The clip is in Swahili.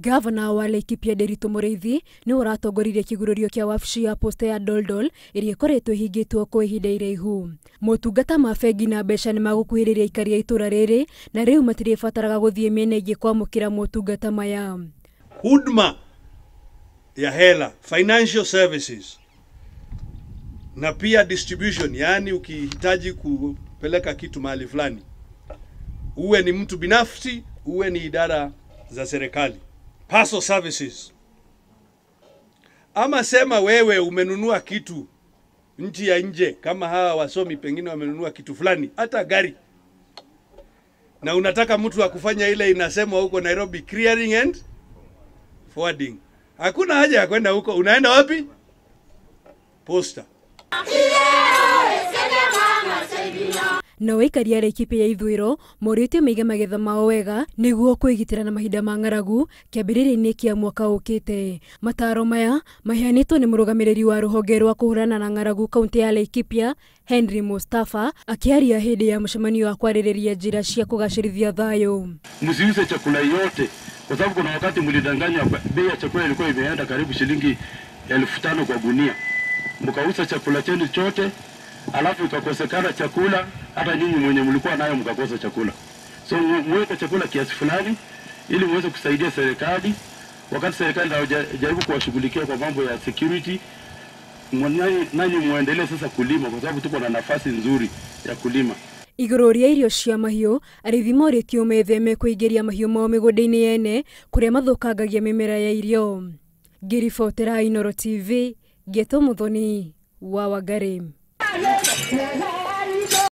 Gavana wa Laikipia Mureithi ni uratongoririe kigururio kia wabici ya posta ya Doldol iria ikoretwo ihingitwo kwa ihinda iraihu. Motungata ma bengi na mbeca ni magukuhiriria aikari a itura riri na riu matiribataraga guthie miena ingi kwamukira motungata maya. Huduma ya hela, financial services na pia distribution, yani ukihitaji kupeleka kitu mahali fulani, uwe ni mtu binafsi, uwe ni idara za serikali, parcel services, ama sema wewe umenunua kitu nchi ya nje, kama hawa wasomi pengine wamenunua kitu fulani, hata gari, na unataka mtu wa kufanya ile inasemwa huko Nairobi, clearing and forwarding. Hakuna haja ya kwenda huko. Unaenda wapi? Posta. Na Aikari a Laikipia ya ithwiro morite meiga magetha mao wega niguo kwigitira na mahinda ma ng'aragu kiambiriria-ini kia mwaka ukite. Mataro maya maheanitwo ni murugamiriri wa ruhonge rwa kuhurana na ng'aragu kaunti ya Laikipia Henry Mustafa akiaria hindi ya mshamanio wa kwaririria njira cia kugacirithia thayo. Msiuze chakula yote kwa sababu kuna wakati mlidanganya bei ya chakula ilikuwa imeenda karibu shilingi 1500 kwa gunia. Mkauza chakula chenu chote alafu ikakosekana chakula, hata nyinyi mwenye mlikuwa nayo mkakosa chakula. So mweke chakula kiasi fulani ili muweze kusaidia serikali wakati serikali inajaribu kuwashughulikia kwa mambo ya security. Nanyi muendelee sasa kulima kwa sababu tuko na nafasi nzuri ya kulima. Iguru ria irio cia mahiu arithi moritio metheme kuingiria mahiu mao migunda-ini yene kuria mathukangagia mimera ya irio. Ngiribotera Inooro TV, Geto Muthoni wa Wangari.